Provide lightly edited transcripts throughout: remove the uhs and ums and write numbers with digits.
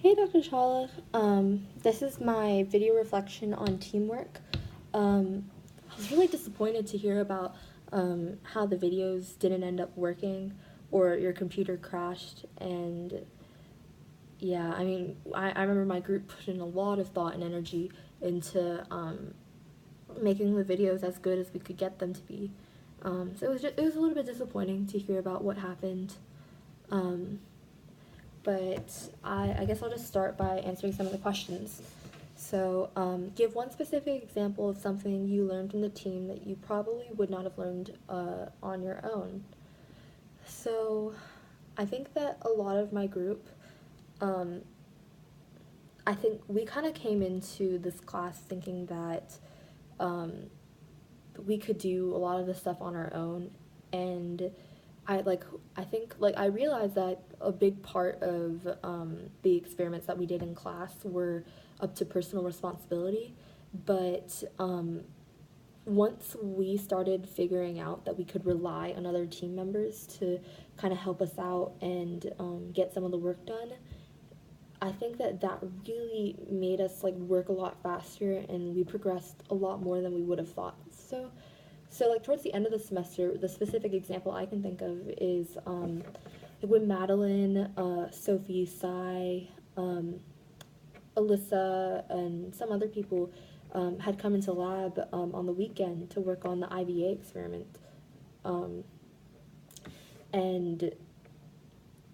Hey, Dr. Shala. This is my video reflection on teamwork. I was really disappointed to hear about how the videos didn't end up working or your computer crashed. And yeah, I remember my group put in a lot of thought and energy into making the videos as good as we could get them to be. So it was a little bit disappointing to hear about what happened. Um, but I guess I'll just start by answering some of the questions. So, give one specific example of something you learned from the team that you probably would not have learned on your own. So, I think that a lot of my group, um, I think we kind of came into this class thinking that um, we could do a lot of this stuff on our own, and I think like I realized that a big part of the experiments that we did in class were up to personal responsibility, but once we started figuring out that we could rely on other team members to kind of help us out and get some of the work done, I think that that really made us like work a lot faster and we progressed a lot more than we would have thought. So like towards the end of the semester, the specific example I can think of is when Madeline, Sophie, Sai, um, Alyssa, and some other people had come into lab on the weekend to work on the IVA experiment. Um, and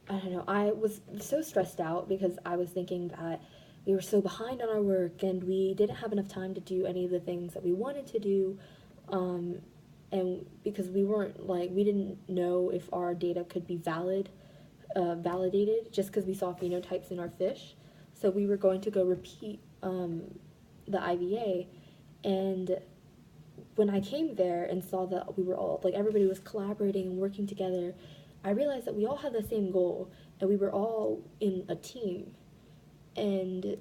I don't know, I was so stressed out because I was thinking that we were so behind on our work and we didn't have enough time to do any of the things that we wanted to do. Um, and because we didn't know if our data could be validated just because we saw phenotypes in our fish. So we were going to go repeat the IVA. And when I came there and saw that we were all, like, everybody was collaborating and working together, I realized that we all had the same goal and we were all in a team. And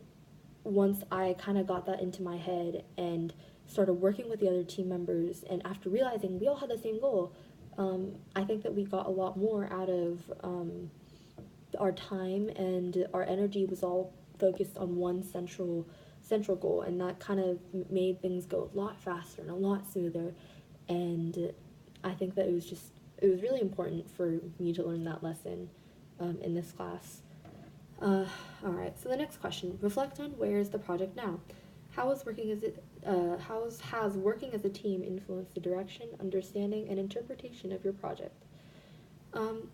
once I kind of got that into my head and started working with the other team members, and after realizing we all had the same goal, I think that we got a lot more out of our time, and our energy was all focused on one central goal, and that kind of made things go a lot faster and a lot smoother. And I think that it was really important for me to learn that lesson in this class. All right. So the next question: reflect on where is the project now. Has working as a team influenced the direction, understanding, and interpretation of your project? Um,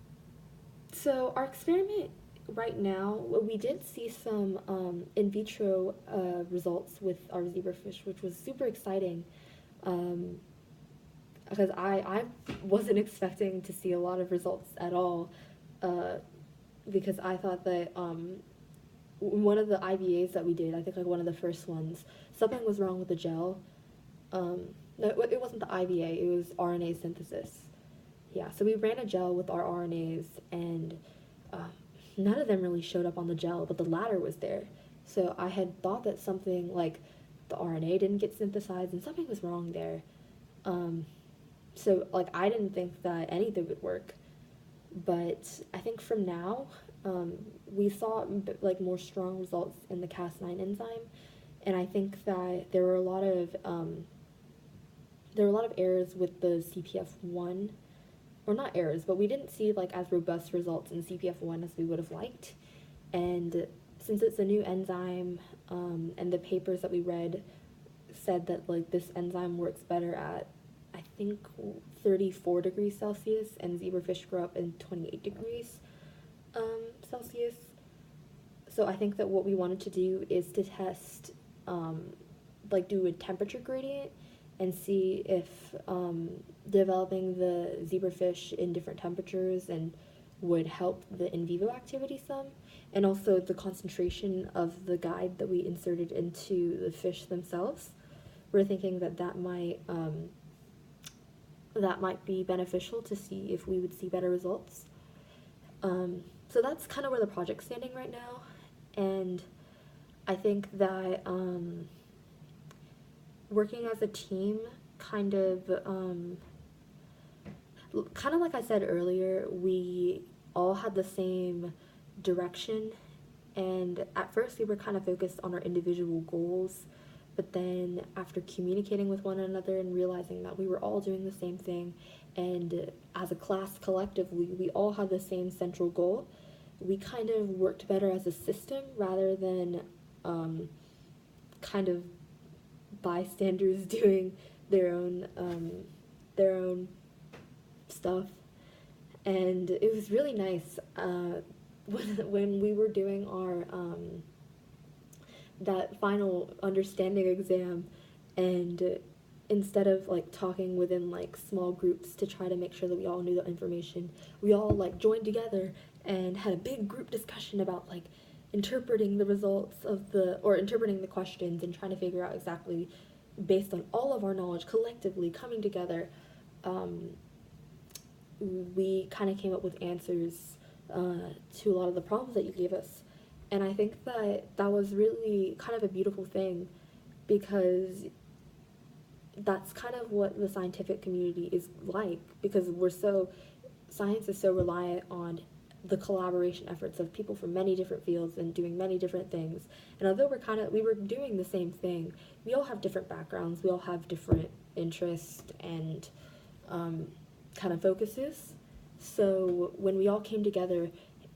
so our experiment right now, we did see some in vitro results with our zebrafish, which was super exciting. Um, because I wasn't expecting to see a lot of results at all, uh, because I thought that one of the IVAs that we did, I think like one of the first ones, something was wrong with the gel. No, it wasn't the IVA, it was RNA synthesis. Yeah, so we ran a gel with our RNAs, and uh, none of them really showed up on the gel, but the latter was there. So I had thought that something like the RNA didn't get synthesized and something was wrong there. Um, so like I didn't think that anything would work, but I think from now, we saw like more strong results in the Cas9 enzyme, and I think that there were a lot of errors with the CPF1, or not errors, but we didn't see like as robust results in CPF1 as we would have liked. And since it's a new enzyme, and the papers that we read said that like this enzyme works better at, I think, 34 degrees Celsius, and zebrafish grow up in 28 degrees Celsius. So I think that what we wanted to do is to test, like do a temperature gradient and see if developing the zebrafish in different temperatures and would help the in vivo activity some, and also the concentration of the guide that we inserted into the fish themselves. We're thinking that that might be beneficial to see if we would see better results. So that's kind of where the project's standing right now, and I think that working as a team kind of like I said earlier, we all had the same direction And at first we were kind of focused on our individual goals, but then after communicating with one another and realizing that we were all doing the same thing, and as a class collectively we all had the same central goal, we kind of worked better as a system rather than kind of bystanders doing their own stuff. And it was really nice when we were doing our that final understanding exam, and instead of like talking within like small groups to try to make sure that we all knew the information, we all like joined together and had a big group discussion about like interpreting the results of the or interpreting the questions and trying to figure out exactly, based on all of our knowledge collectively coming together, we kind of came up with answers to a lot of the problems that you gave us. And I think that that was really kind of a beautiful thing, because that's kind of what the scientific community is like, because science is so reliant on the collaboration efforts of people from many different fields and doing many different things. And although we were doing the same thing, we all have different backgrounds, we all have different interests and kind of focuses. So when we all came together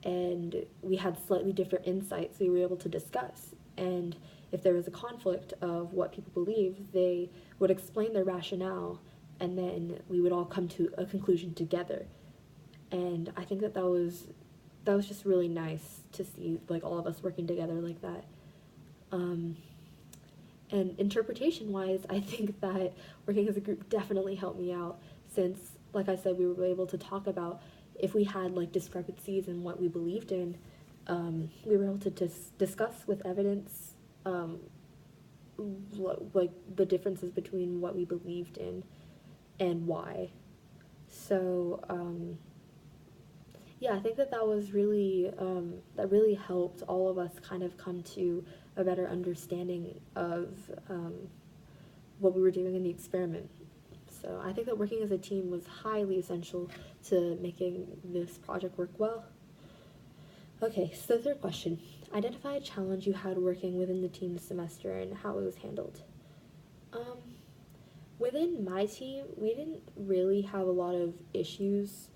and we had slightly different insights, we were able to discuss. And if there was a conflict of what people believed, they would explain their rationale, and then we would all come to a conclusion together. And I think that was just really nice to see, like, all of us working together like that. And interpretation wise, I think that working as a group definitely helped me out, since, like I said, we were able to talk about if we had like discrepancies in what we believed in. We were able to discuss with evidence like the differences between what we believed in and why. So yeah, I think that was really that really helped all of us kind of come to a better understanding of what we were doing in the experiment. So I think that working as a team was highly essential to making this project work well. Okay, so the third question. Identify a challenge you had working within the team this semester and how it was handled. Within my team, we didn't really have a lot of issues.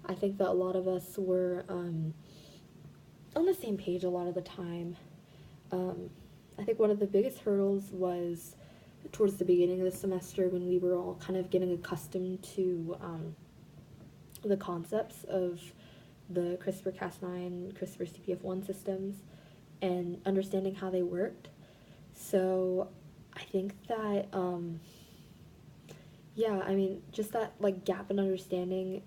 I think that a lot of us were on the same page a lot of the time. I think one of the biggest hurdles was towards the beginning of the semester, when we were all kind of getting accustomed to the concepts of the CRISPR-Cas9, CRISPR-CPF1 systems and understanding how they worked. So I think that, yeah, I mean, just that like gap in understanding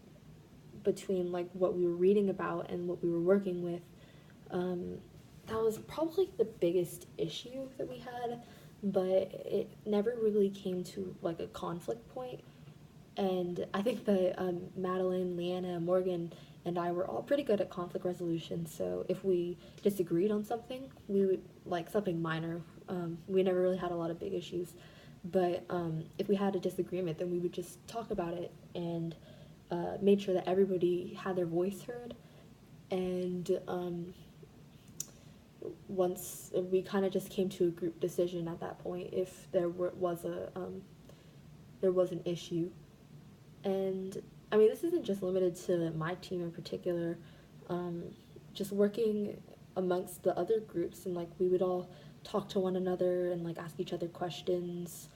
between like what we were reading about and what we were working with, that was probably the biggest issue that we had, but it never really came to like a conflict point. And I think that Madeline, Leanna, Morgan, and I were all pretty good at conflict resolution. So if we disagreed on something, we would, like something minor, we never really had a lot of big issues. But if we had a disagreement, then we would just talk about it and made sure that everybody had their voice heard. And once we kind of just came to a group decision at that point, if there was an issue. And I mean, this isn't just limited to my team in particular. Just working amongst the other groups, and like we would all talk to one another and like ask each other questions,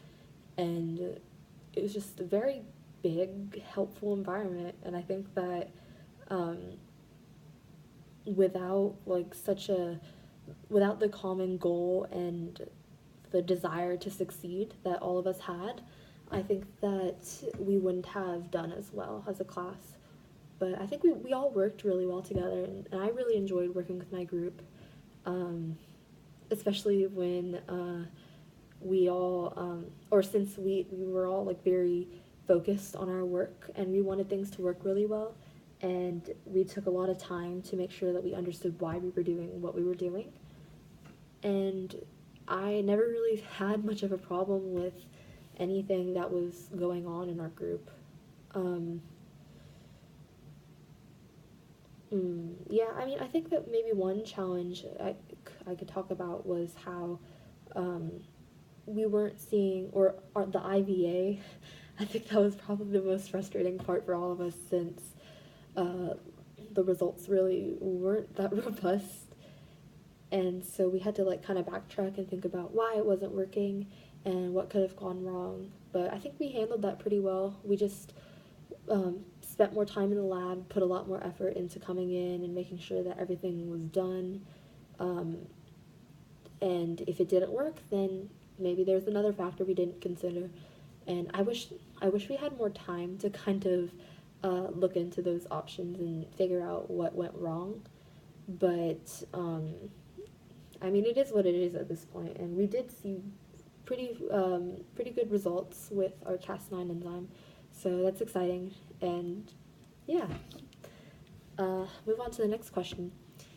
and it was just a very big, helpful environment. And I think that without the common goal and the desire to succeed that all of us had, I think that we wouldn't have done as well as a class. But I think we all worked really well together, and I really enjoyed working with my group, especially when we all, or since we were all like very focused on our work and we wanted things to work really well, and we took a lot of time to make sure that we understood why we were doing what we were doing. And I never really had much of a problem with anything that was going on in our group. Yeah, I mean, I think that maybe one challenge I could talk about was how um, we weren't seeing, or the IVA. I think that was probably the most frustrating part for all of us since uh, the results really weren't that robust. And so we had to like kind of backtrack and think about why it wasn't working and what could have gone wrong. But I think we handled that pretty well. We just spent more time in the lab, put a lot more effort into coming in and making sure that everything was done. Um, and if it didn't work, then maybe there's another factor we didn't consider. And I wish we had more time to kind of look into those options and figure out what went wrong. But I mean, it is what it is at this point, and we did see pretty good results with our Cas9 enzyme, so that's exciting. And yeah, move on to the next question.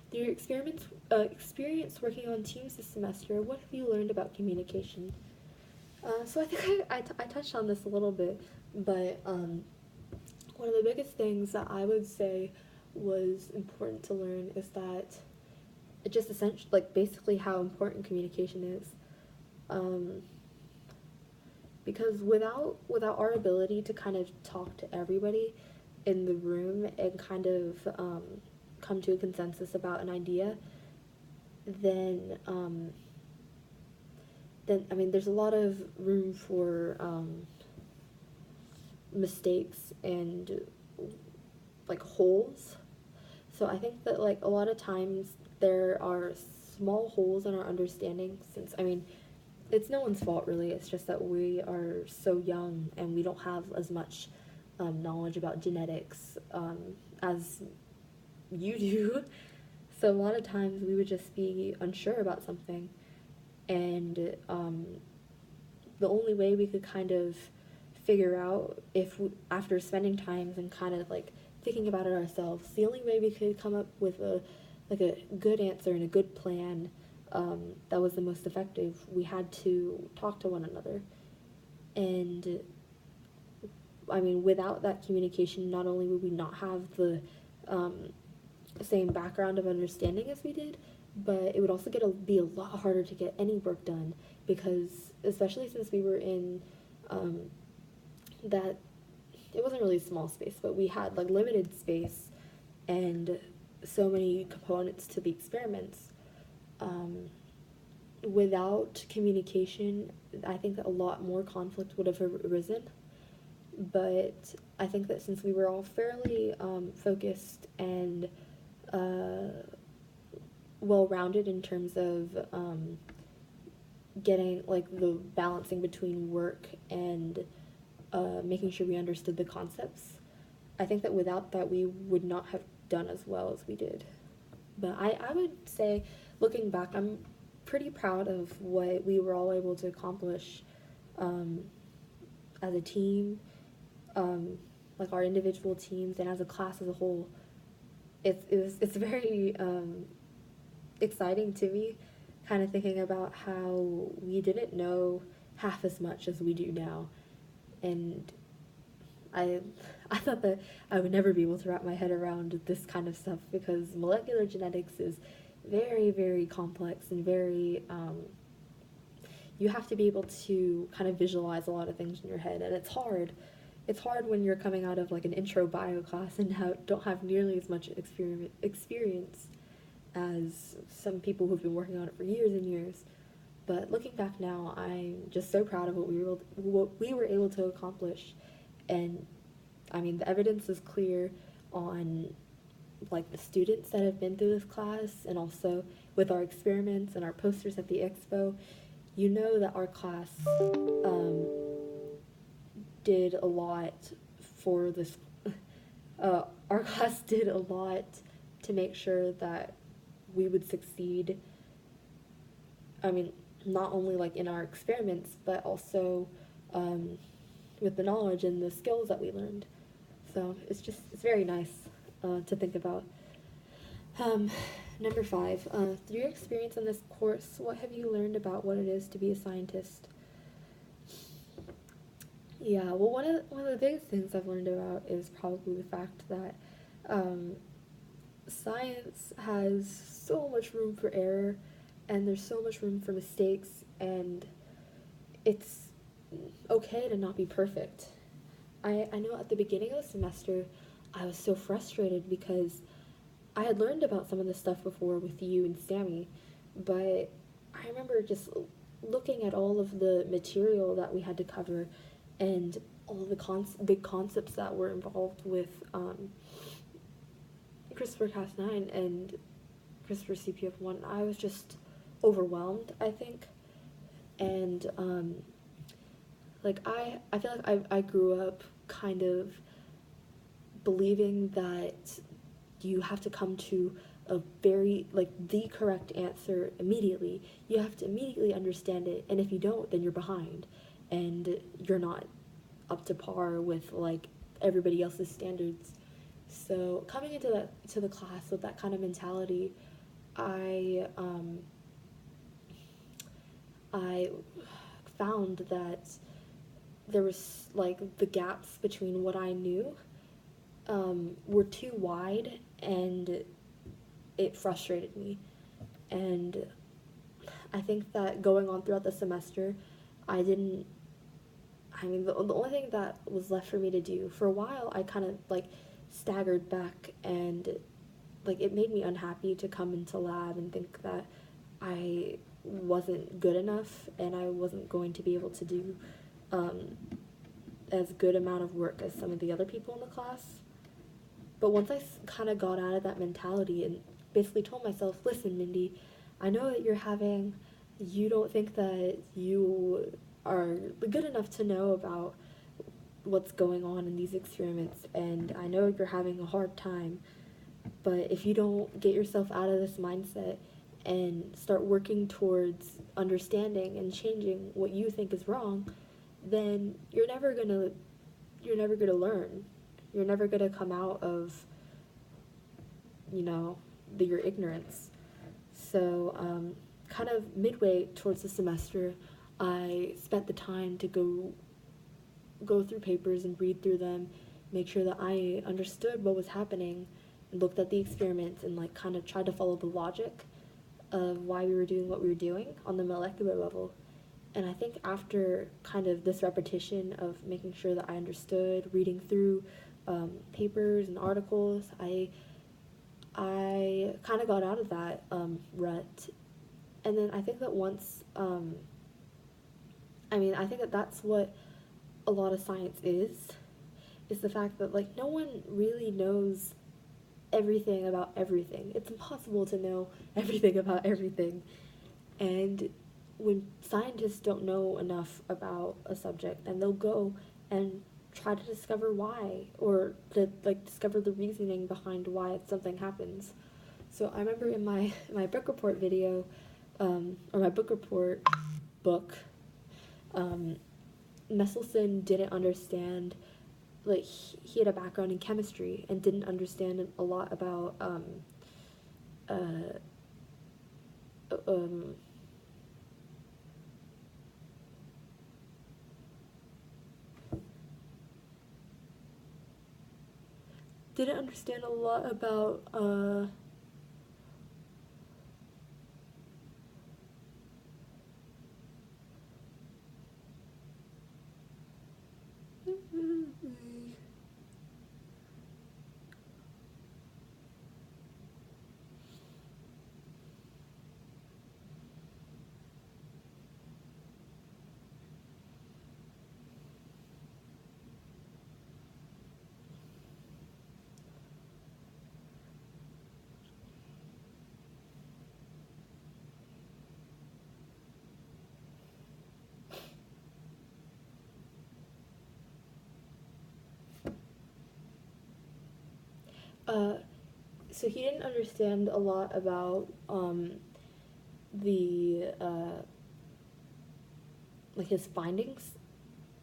Through your experience working on teams this semester, what have you learned about communication? So I think I touched on this a little bit, but one of the biggest things that I would say was important to learn is that it just essentially, like, basically how important communication is. Um, because without our ability to kind of talk to everybody in the room and kind of come to a consensus about an idea, then then I mean there's a lot of room for mistakes and like holes. So I think that like a lot of times there are small holes in our understanding, since I mean it's no one's fault really. It's just that we are so young and we don't have as much knowledge about genetics as you do. So a lot of times we would just be unsure about something, and the only way we could kind of figure out if we, after spending time and kind of like thinking about it ourselves, the only way we could come up with a like a good answer and a good plan that was the most effective, we had to talk to one another. And I mean, without that communication, not only would we not have the same background of understanding as we did, but it would also be a lot harder to get any work done, because especially since we were in that it wasn't really a small space, but we had like limited space and so many components to the experiments. Um, Without communication, I think that a lot more conflict would have arisen. But I think that since we were all fairly focused and well rounded in terms of getting like the balancing between work and making sure we understood the concepts, I think that without that we would not have done as well as we did. But I would say, looking back, I'm pretty proud of what we were all able to accomplish um, as a team, like our individual teams, and as a class as a whole. It's very exciting to me, kind of thinking about how we didn't know half as much as we do now, and I I thought that I would never be able to wrap my head around this kind of stuff, because molecular genetics is very complex and very you have to be able to kind of visualize a lot of things in your head, and it's hard. It's hard when you're coming out of like an intro bio class and don't have nearly as much experience as some people who've been working on it for years and years. But looking back now, I'm just so proud of what we were able to accomplish, and I mean the evidence is clear on like the students that have been through this class, and also with our experiments and our posters at the expo. You know that our class um, did a lot for this. Our class did a lot to make sure that we would succeed. I mean, not only like in our experiments, but also um, with the knowledge and the skills that we learned. So it's very nice to think about. Um, Number 5. Through your experience in this course, what have you learned about what it is to be a scientist? Yeah, well, one of the biggest things I've learned about is probably the fact that um, science has so much room for error, and there's so much room for mistakes, and it's okay to not be perfect. I know at the beginning of the semester, I was so frustrated because I had learned about some of this stuff before with you and Sammy, but I remember just looking at all of the material that we had to cover and all the big concepts that were involved with CRISPR Cas9 and CRISPR CPF1. I was just overwhelmed, I think, and I feel like I grew up kind of believing that you have to come to a very like the correct answer immediately. You have to immediately understand it, and if you don't, then you're behind and you're not up to par with like everybody else's standards. So coming into the class with that kind of mentality, I I found that there was like the gaps between what I knew were too wide, and it frustrated me. And I think that going on throughout the semester, I didn't. I mean, the only thing that was left for me to do for a while, I kind of like staggered back, and like it made me unhappy to come into lab and think that I wasn't good enough and I wasn't going to be able to do um, as good amount of work as some of the other people in the class. But once I kind of got out of that mentality and basically told myself, listen, Mindy, I know that you don't think that you are good enough to know about what's going on in these experiments, and I know you're having a hard time, but if you don't get yourself out of this mindset and start working towards understanding and changing what you think is wrong, then you're never gonna learn. You're never gonna come out of you know your ignorance. So kind of midway towards the semester, I spent the time to go through papers and read through them, make sure that I understood what was happening, and looked at the experiments and like kind of tried to follow the logic of why we were doing what we were doing on the molecular level. And I think after kind of this repetition of making sure that I understood, reading through papers and articles, I kind of got out of that rut. And then I think that I think that that's what a lot of science is the fact that like no one really knows everything about everything. It's impossible to know everything about everything. And when scientists don't know enough about a subject, then they'll go and try to discover why, or to like discover the reasoning behind why something happens. So I remember in my book report video, or my book report book, um, Messelson didn't understand, like he had a background in chemistry and didn't understand a lot about uh, um, didn't understand a lot about uh, so he didn't understand a lot about the like his findings,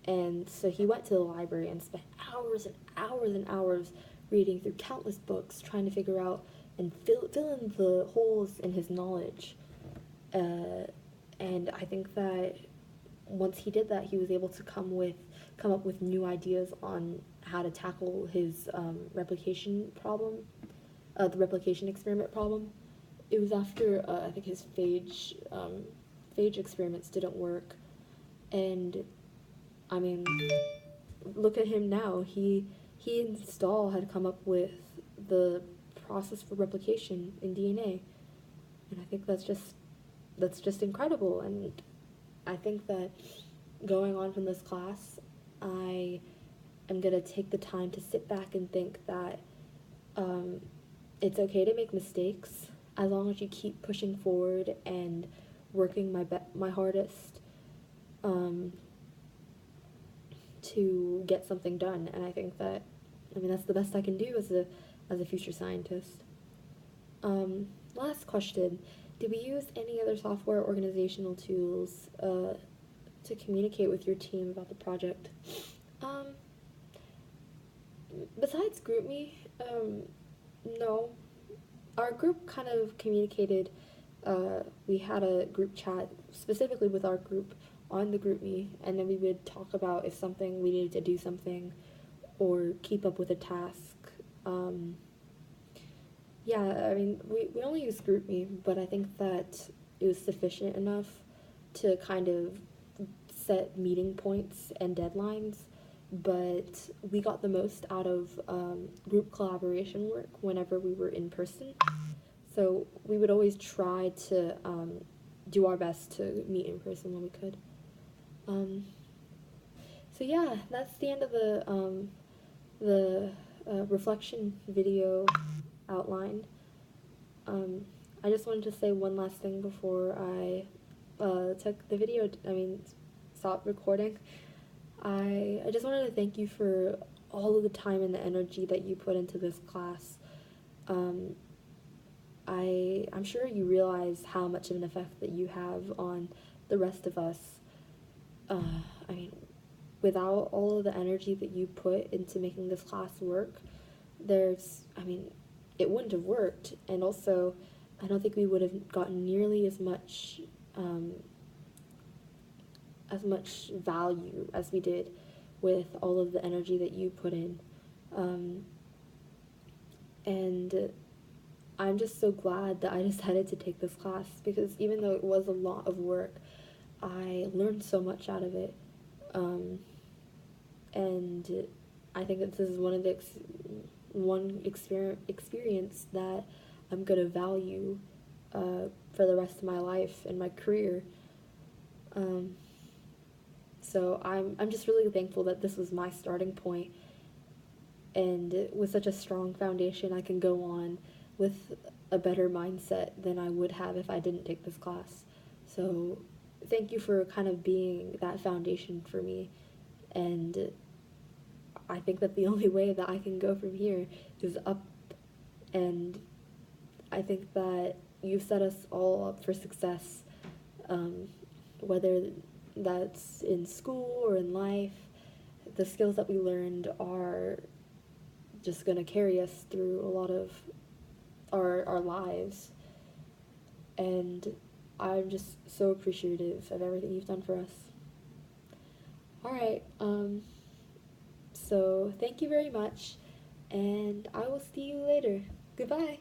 and so he went to the library and spent hours and hours and hours reading through countless books trying to figure out and fill in the holes in his knowledge. Uh, and I think that once he did that, he was able to come up with new ideas on how to tackle his replication problem the replication experiment problem. It was after I think his phage experiments didn't work, and I mean, look at him now. He and Stahl had come up with the process for replication in DNA, and I think that's just incredible. And I think that going on from this class, I am gonna take the time to sit back and think that it's okay to make mistakes as long as you keep pushing forward and working my hardest to get something done. And I think that, I mean, that's the best I can do as a future scientist. Last question: did we use any other software organizational tools to communicate with your team about the project? Um, Besides GroupMe, no. Our group kind of communicated. We had a group chat specifically with our group on the GroupMe, and then we would talk about if something we needed to do something or keep up with a task. Yeah, I mean, we only use GroupMe, but I think that it was sufficient enough to kind of set meeting points and deadlines, but we got the most out of group collaboration work whenever we were in person. So we would always try to do our best to meet in person when we could. Um, so yeah, that's the end of the reflection video outline. Um, I just wanted to say one last thing before I took the video. Stop recording. I just wanted to thank you for all of the time and the energy that you put into this class. I'm sure you realize how much of an effect that you have on the rest of us. I mean, without all of the energy that you put into making this class work, it wouldn't have worked. And also, I don't think we would have gotten nearly as much value as we did with all of the energy that you put in. And I'm just so glad that I decided to take this class, because even though it was a lot of work, I learned so much out of it. And I think that this is one experience that I'm gonna value for the rest of my life and my career. So I'm just really thankful that this was my starting point, and with such a strong foundation, I can go on with a better mindset than I would have if I didn't take this class. So thank you for kind of being that foundation for me, and I think that the only way that I can go from here is up, and I think that you've set us all up for success, whether that's in school or in life. The skills that we learned are just going to carry us through a lot of our lives, and I'm just so appreciative of everything you've done for us. Alright, so thank you very much, and I will see you later. Goodbye!